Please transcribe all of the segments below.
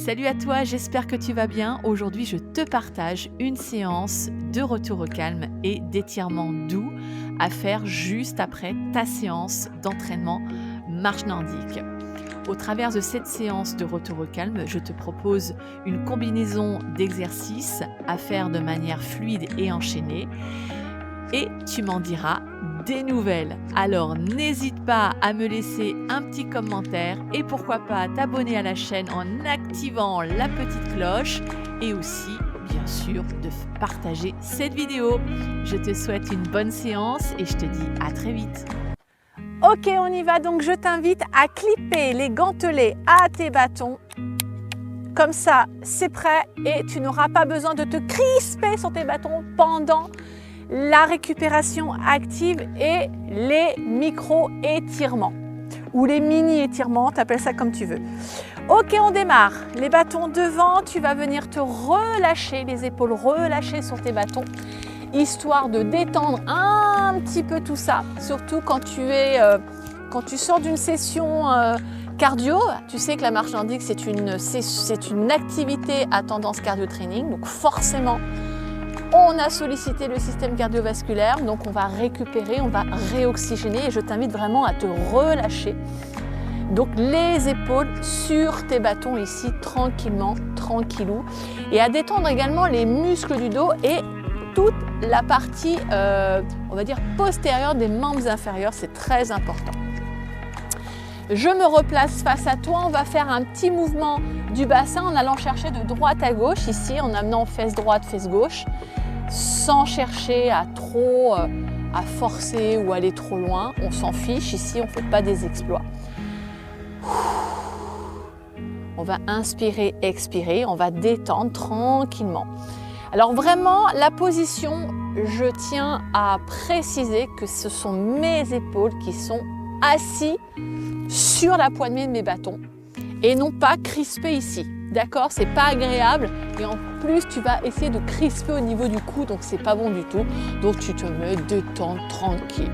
Salut à toi, j'espère que tu vas bien. Aujourd'hui, je te partage une séance de retour au calme et d'étirement doux à faire juste après ta séance d'entraînement marche nordique. Au travers de cette séance de retour au calme, je te propose une combinaison d'exercices à faire de manière fluide et enchaînée. Et tu m'en diras des nouvelles. Alors n'hésite pas à me laisser un petit commentaire et pourquoi pas t'abonner à la chaîne en activant la petite cloche et aussi bien sûr de partager cette vidéo. Je te souhaite une bonne séance et je te dis à très vite. Ok, on y va, donc je t'invite à clipper les gantelets à tes bâtons. Comme ça, c'est prêt et tu n'auras pas besoin de te crisper sur tes bâtons pendant la récupération active et les micro-étirements ou les mini-étirements, t'appelles ça comme tu veux. Ok, on démarre. Les bâtons devant, tu vas venir te relâcher, les épaules relâchées sur tes bâtons, histoire de détendre un petit peu tout ça, surtout quand tu sors d'une session cardio. Tu sais que la marche nordique, c'est une activité à tendance cardio-training, donc forcément, on a sollicité le système cardiovasculaire, donc on va récupérer, on va réoxygéner et je t'invite vraiment à te relâcher. Donc les épaules sur tes bâtons ici, tranquillement, tranquillou. Et à détendre également les muscles du dos et toute la partie, on va dire, postérieure des membres inférieurs, c'est très important. Je me replace face à toi, on va faire un petit mouvement du bassin en allant chercher de droite à gauche, ici, en amenant fesse droite, fesse gauche, sans chercher à trop à forcer ou aller trop loin. On s'en fiche, ici, on ne fait pas des exploits. On va inspirer, expirer, on va détendre tranquillement. Alors vraiment, la position, je tiens à préciser que ce sont mes épaules qui sont assises sur la poignée de mes bâtons et non pas crispées ici. D'accord, c'est pas agréable et en plus tu vas essayer de crisper au niveau du cou, donc c'est pas bon du tout. Donc tu te mets détendre tranquille.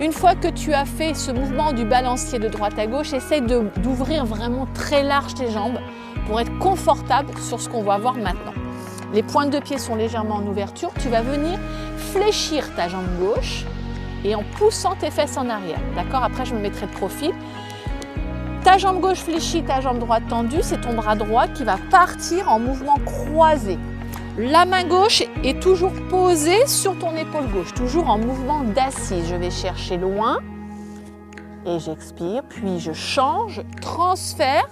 Une fois que tu as fait ce mouvement du balancier de droite à gauche, essaye d'ouvrir vraiment très large tes jambes pour être confortable sur ce qu'on va voir maintenant. Les pointes de pied sont légèrement en ouverture. Tu vas venir fléchir ta jambe gauche et en poussant tes fesses en arrière. D'accord, après je me mettrai de profil. Ta jambe gauche fléchie, ta jambe droite tendue, c'est ton bras droit qui va partir en mouvement croisé. La main gauche est toujours posée sur ton épaule gauche, toujours en mouvement d'assise. Je vais chercher loin et j'expire, puis je change, transfère,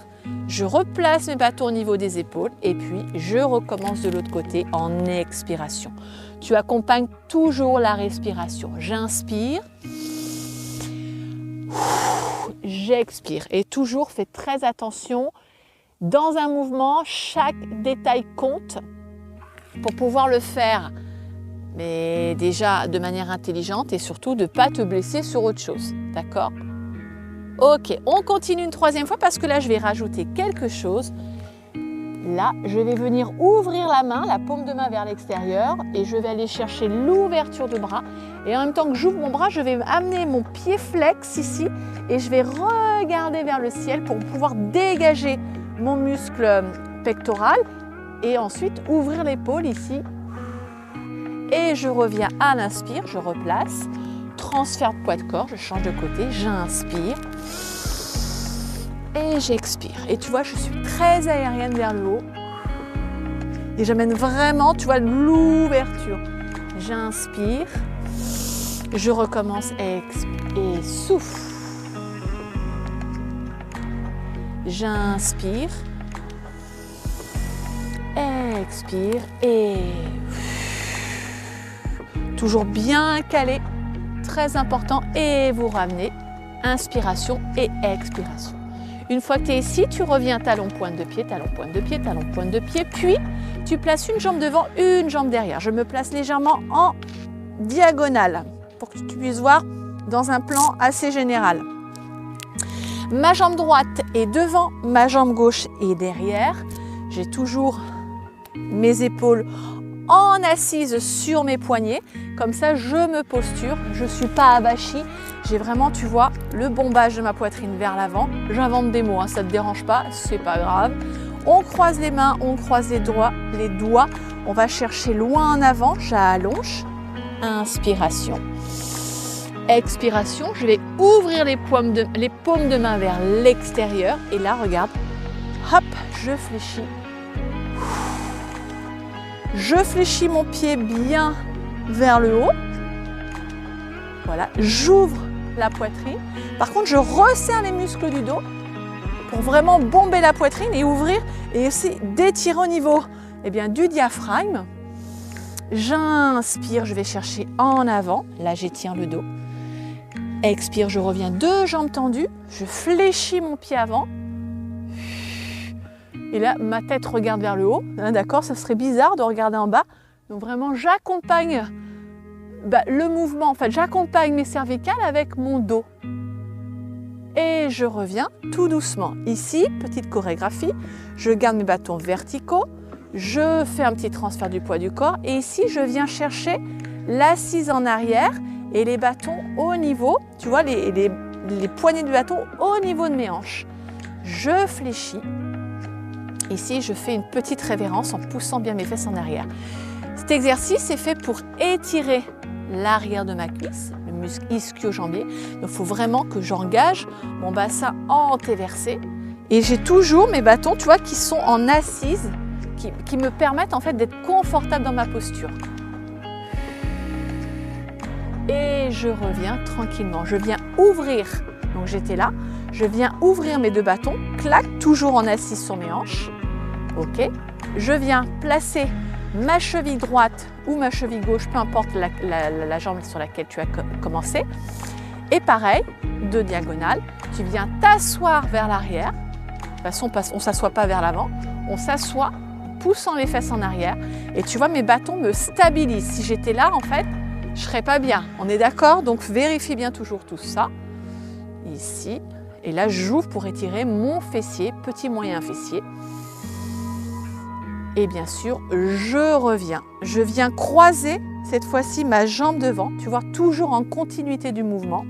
je replace mes bâtons au niveau des épaules et puis je recommence de l'autre côté en expiration. Tu accompagnes toujours la respiration. J'inspire. J'expire et toujours fais très attention. Dans un mouvement, chaque détail compte pour pouvoir le faire, mais déjà de manière intelligente et surtout de ne pas te blesser sur autre chose. D'accord ? Ok, on continue une troisième fois parce que là, je vais rajouter quelque chose. Là, je vais venir ouvrir la main, la paume de main vers l'extérieur et je vais aller chercher l'ouverture de bras. Et en même temps que j'ouvre mon bras, je vais amener mon pied flex ici et je vais regarder vers le ciel pour pouvoir dégager mon muscle pectoral et ensuite ouvrir l'épaule ici. Et je reviens à l'inspire, je replace, transfert de poids de corps, je change de côté, j'inspire. Et j'expire. Et tu vois, je suis très aérienne vers le haut. Et j'amène vraiment, tu vois, l'ouverture. J'inspire. Je recommence et souffle. J'inspire. Expire. Et toujours bien calé. Très important. Et vous ramenez. Inspiration et expiration. Une fois que tu es ici, tu reviens talon, pointe de pied, talon, pointe de pied, talon, pointe de pied. Puis, tu places une jambe devant, une jambe derrière. Je me place légèrement en diagonale pour que tu puisses voir dans un plan assez général. Ma jambe droite est devant, ma jambe gauche est derrière. J'ai toujours mes épaules en assise sur mes poignets. Comme ça, je me posture, je ne suis pas abachie. J'ai vraiment, tu vois, le bombage de ma poitrine vers l'avant. J'invente des mots, ça ne te dérange pas, c'est pas grave. On croise les mains, on croise les doigts. On va chercher loin en avant, j'allonge. Inspiration. Expiration, je vais ouvrir les paumes de main vers l'extérieur. Et là, regarde, hop, je fléchis. Je fléchis mon pied bien vers le haut. Voilà, j'ouvre la poitrine. Par contre, je resserre les muscles du dos pour vraiment bomber la poitrine et ouvrir et aussi d'étirer au niveau du diaphragme. J'inspire, je vais chercher en avant. Là, j'étire le dos. Expire, je reviens, 2 jambes tendues. Je fléchis mon pied avant. Et là, ma tête regarde vers le haut. D'accord, ça serait bizarre de regarder en bas. Donc vraiment, j'accompagne le mouvement. En fait, j'accompagne mes cervicales avec mon dos. Et je reviens tout doucement. Ici, petite chorégraphie. Je garde mes bâtons verticaux. Je fais un petit transfert du poids du corps. Et ici, je viens chercher l'assise en arrière et les bâtons au niveau, tu vois, les poignées de bâton au niveau de mes hanches. Je fléchis. Ici, je fais une petite révérence en poussant bien mes fesses en arrière. Cet exercice est fait pour étirer l'arrière de ma cuisse, le muscle ischio-jambier. Donc, il faut vraiment que j'engage mon bassin antéversé. Et j'ai toujours mes bâtons, tu vois, qui sont en assise, qui me permettent en fait d'être confortable dans ma posture. Et je reviens tranquillement. Je viens ouvrir, donc j'étais là, je viens ouvrir mes 2 bâtons, clac, toujours en assise sur mes hanches. Ok. Je viens placer ma cheville droite ou ma cheville gauche, peu importe la jambe sur laquelle tu as commencé. Et pareil, de diagonale, tu viens t'asseoir vers l'arrière. De toute façon, on ne s'assoit pas vers l'avant, on s'assoit poussant les fesses en arrière. Et tu vois, mes bâtons me stabilisent. Si j'étais là, en fait, je ne serais pas bien. On est d'accord? Donc, vérifie bien toujours tout ça. Ici. Et là, j'ouvre pour étirer mon fessier, petit moyen fessier. Et bien sûr, je reviens. Je viens croiser, cette fois-ci, ma jambe devant. Tu vois, toujours en continuité du mouvement.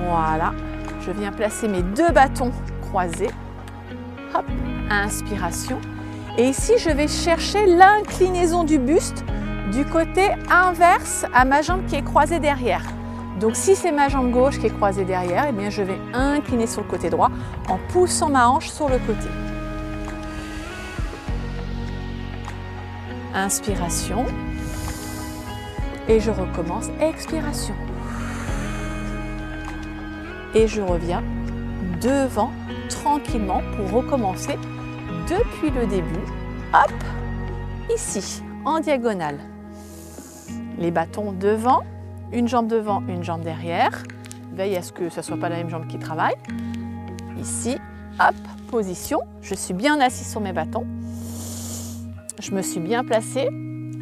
Voilà. Je viens placer mes 2 bâtons croisés. Hop, inspiration. Et ici, je vais chercher l'inclinaison du buste du côté inverse à ma jambe qui est croisée derrière. Donc si c'est ma jambe gauche qui est croisée derrière, eh bien je vais incliner sur le côté droit en poussant ma hanche sur le côté. Inspiration. Et je recommence. Expiration. Et je reviens devant tranquillement pour recommencer depuis le début. Hop, ici, en diagonale. Les bâtons devant, une jambe devant, une jambe derrière. Veille à ce que ce ne soit pas la même jambe qui travaille. Ici, hop, position. Je suis bien assise sur mes bâtons. Je me suis bien placée.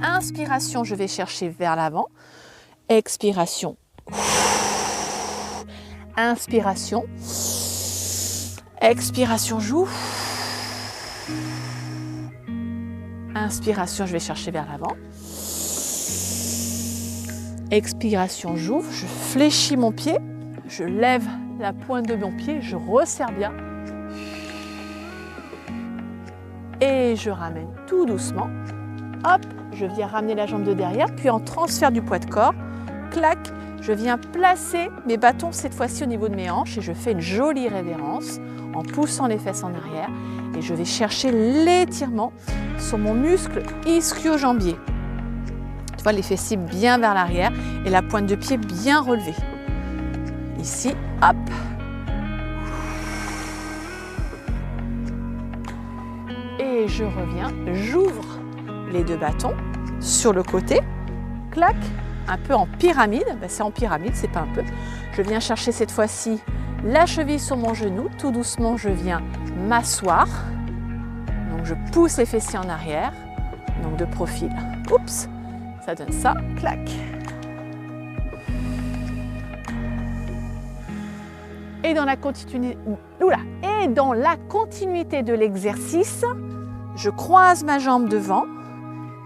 Inspiration, je vais chercher vers l'avant. Expiration. Inspiration. Expiration, j'ouvre. Inspiration, je vais chercher vers l'avant. Expiration, j'ouvre. Je fléchis mon pied. Je lève la pointe de mon pied. Je resserre bien. Et je ramène tout doucement. Hop, je viens ramener la jambe de derrière. Puis en transfert du poids de corps, clac, je viens placer mes bâtons cette fois-ci au niveau de mes hanches. Et je fais une jolie révérence en poussant les fesses en arrière. Et je vais chercher l'étirement sur mon muscle ischio-jambier. Tu vois, les fessiers bien vers l'arrière et la pointe de pied bien relevée. Ici, hop. Et je reviens, j'ouvre les 2 bâtons sur le côté, clac, un peu en pyramide. Ben, c'est en pyramide, c'est pas un peu. Je viens chercher cette fois-ci la cheville sur mon genou. Tout doucement, je viens m'asseoir. Donc, je pousse les fessiers en arrière, donc de profil. Oups, ça donne ça, clac. Et dans la continuité de l'exercice, je croise ma jambe devant,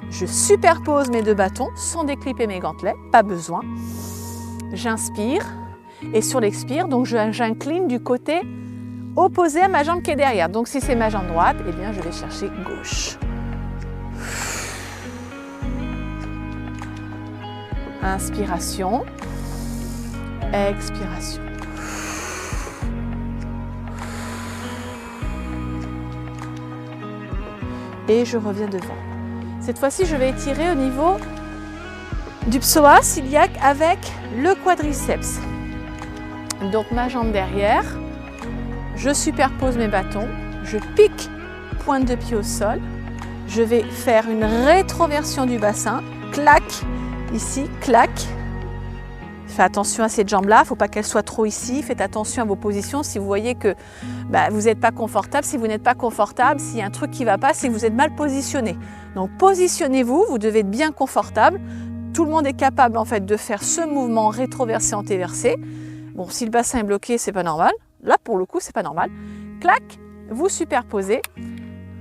je superpose mes 2 bâtons sans déclipper mes gantelets, pas besoin. J'inspire et sur l'expire, donc j'incline du côté opposé à ma jambe qui est derrière. Donc si c'est ma jambe droite, eh bien je vais chercher gauche. Inspiration, expiration. Et je reviens devant. Cette fois-ci, je vais étirer au niveau du psoas iliaque avec le quadriceps. Donc ma jambe derrière, je superpose mes bâtons, je pique pointe de pied au sol, je vais faire une rétroversion du bassin, clac, ici, clac. Faites attention à cette jambe-là, il ne faut pas qu'elle soit trop ici, faites attention à vos positions si vous voyez que vous n'êtes pas confortable. Si vous n'êtes pas confortable, s'il y a un truc qui ne va pas, c'est que vous êtes mal positionné. Donc positionnez-vous, vous devez être bien confortable. Tout le monde est capable en fait de faire ce mouvement rétroversé, antéversé. Bon, si le bassin est bloqué, c'est pas normal. Là, pour le coup, c'est pas normal. Clac, vous superposez.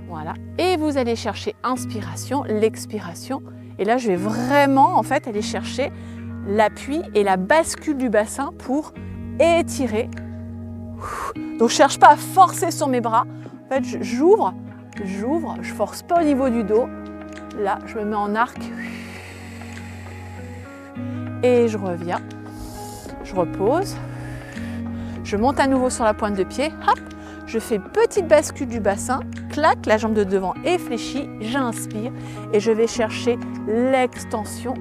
Voilà. Et vous allez chercher inspiration, l'expiration. Et là, je vais vraiment en fait aller chercher l'appui et la bascule du bassin pour étirer. Donc, je cherche pas à forcer sur mes bras. En fait, j'ouvre, je force pas au niveau du dos. Là, je me mets en arc. Et je reviens. Je repose, je monte à nouveau sur la pointe de pied, hop, je fais petite bascule du bassin, clac, la jambe de devant est fléchie, j'inspire et je vais chercher l'extension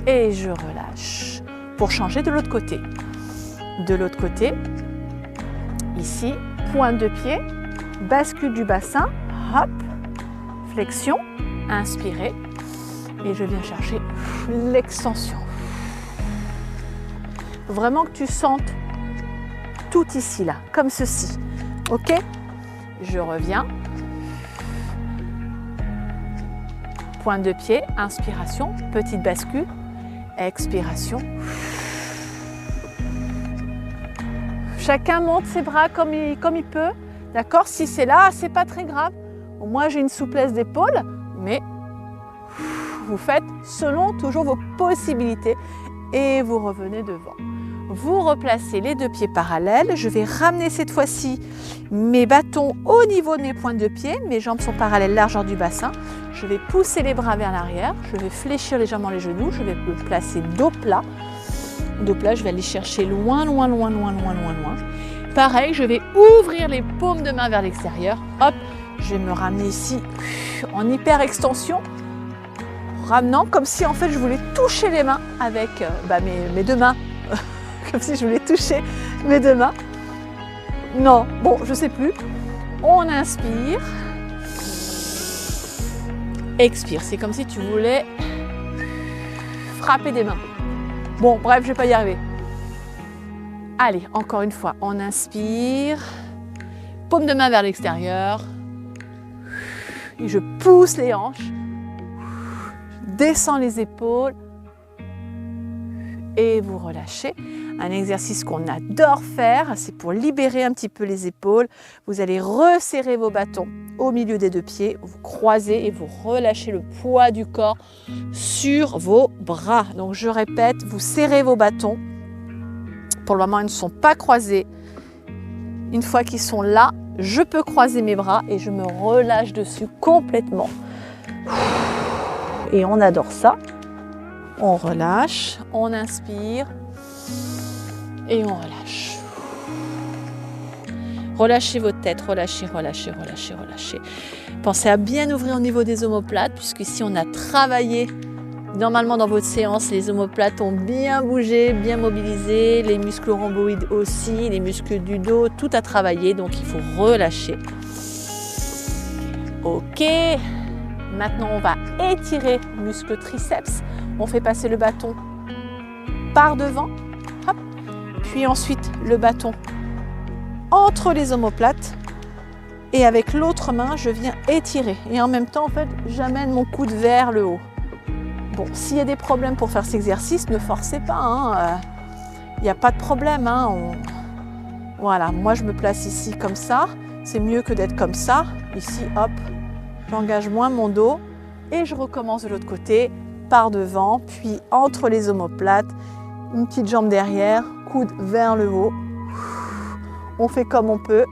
et je relâche pour changer de l'autre côté. De l'autre côté, ici, pointe de pied, bascule du bassin, hop, flexion, inspirez. Et je viens chercher l'extension. Vraiment que tu sentes tout ici, là, comme ceci. Ok? Je reviens. Pointe de pied, inspiration, petite bascule, expiration. Chacun monte ses bras comme il peut. D'accord? Si c'est là, c'est pas très grave. Bon, moi, j'ai une souplesse d'épaule, mais vous faites selon toujours vos possibilités et vous revenez devant. Vous replacez les deux pieds parallèles. Je vais ramener cette fois-ci mes bâtons au niveau de mes pointes de pied. Mes jambes sont parallèles, largeur du bassin. Je vais pousser les bras vers l'arrière. Je vais fléchir légèrement les genoux. Je vais me placer dos plat. Dos plat, je vais aller chercher loin, loin, loin, loin, loin, loin, loin. Pareil, je vais ouvrir les paumes de main vers l'extérieur. Hop, je vais me ramener ici en hyper extension. Ramenant comme si en fait je voulais toucher les mains avec mes deux mains. Comme si je voulais toucher mes deux mains. Non, bon, je sais plus. On inspire. Expire. C'est comme si tu voulais frapper des mains. Bon, bref, je vais pas y arriver. Allez, encore une fois. On inspire. Paume de main vers l'extérieur. Et je pousse les hanches. Je descends les épaules. Et vous relâchez. Un exercice qu'on adore faire, c'est pour libérer un petit peu les épaules. Vous allez resserrer vos bâtons au milieu des deux pieds, vous croisez et vous relâchez le poids du corps sur vos bras. Donc je répète, vous serrez vos bâtons. Pour le moment, ils ne sont pas croisés. Une fois qu'ils sont là, je peux croiser mes bras et je me relâche dessus complètement. Et on adore ça. On relâche, on inspire. Et on relâche. Relâchez votre tête, relâchez, relâchez, relâchez, relâchez. Pensez à bien ouvrir au niveau des omoplates, puisqu'ici on a travaillé. Normalement dans votre séance, les omoplates ont bien bougé, bien mobilisé, les muscles rhomboïdes aussi, les muscles du dos, tout a travaillé, donc il faut relâcher. Ok, maintenant on va étirer le muscle triceps. On fait passer le bâton par devant. Puis ensuite le bâton entre les omoplates et avec l'autre main je viens étirer et en même temps en fait j'amène mon coude vers le haut. Bon, s'il y a des problèmes pour faire cet exercice, ne forcez pas, il n'y a pas de problème. Voilà, moi je me place ici comme ça, c'est mieux que d'être comme ça. Ici, hop, j'engage moins mon dos et je recommence de l'autre côté par devant, puis entre les omoplates. Une petite jambe derrière, coude vers le haut. On fait comme on peut.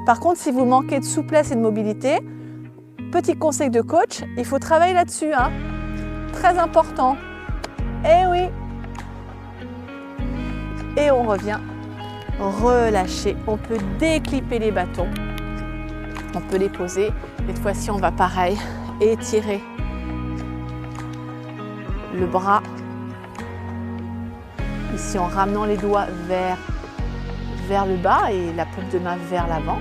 Par contre, si vous manquez de souplesse et de mobilité, petit conseil de coach, il faut travailler là-dessus. Hein. Très important. Eh oui. Et on revient. Relâcher. On peut déclipper les bâtons. On peut les poser. Cette fois-ci, on va pareil. Étirer le bras. Ici, en ramenant les doigts vers le bas et la paume de main vers l'avant.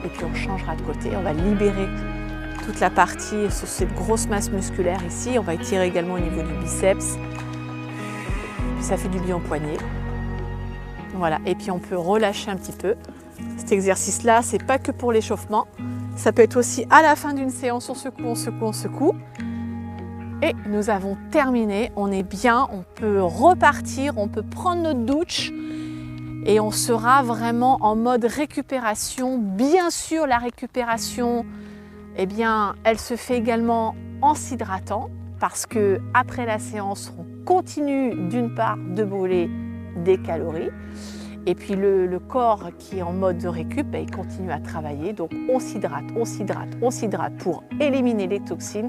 Et puis on changera de côté. On va libérer toute la partie, cette grosse masse musculaire ici. On va étirer également au niveau du biceps. Puis ça fait du bien au poignet. Voilà. Et puis on peut relâcher un petit peu. Cet exercice-là, c'est pas que pour l'échauffement. Ça peut être aussi à la fin d'une séance, on secoue, on secoue, on secoue. Et nous avons terminé. On est bien, on peut repartir, on peut prendre notre douche et on sera vraiment en mode récupération. Bien sûr, la récupération, eh bien, elle se fait également en s'hydratant parce que après la séance, on continue d'une part de brûler des calories. Et puis le corps qui est en mode de récup, il continue à travailler. Donc on s'hydrate, on s'hydrate, on s'hydrate pour éliminer les toxines,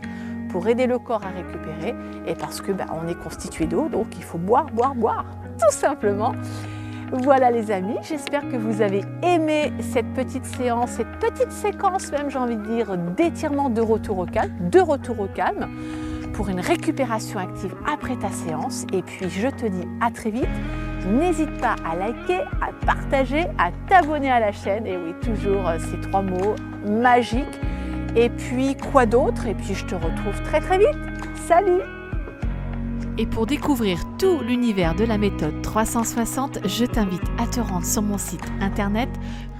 pour aider le corps à récupérer. Et parce que on est constitué d'eau, donc il faut boire, boire, boire, tout simplement. Voilà les amis, j'espère que vous avez aimé cette petite séance, cette petite séquence même, j'ai envie de dire, d'étirement de retour au calme, pour une récupération active après ta séance. Et puis je te dis à très vite. N'hésite pas à liker, à partager, à t'abonner à la chaîne. Et oui, toujours ces 3 mots magiques. Et puis, quoi d'autre? Et puis, je te retrouve très très vite. Salut! Et pour découvrir tout l'univers de la méthode 360, je t'invite à te rendre sur mon site internet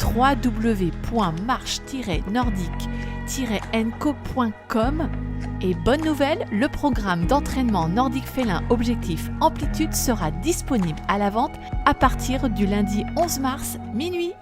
www.marche-nordique-enco.com. Et bonne nouvelle, le programme d'entraînement nordique félin Objectif Amplitude sera disponible à la vente à partir du lundi 11 mars minuit.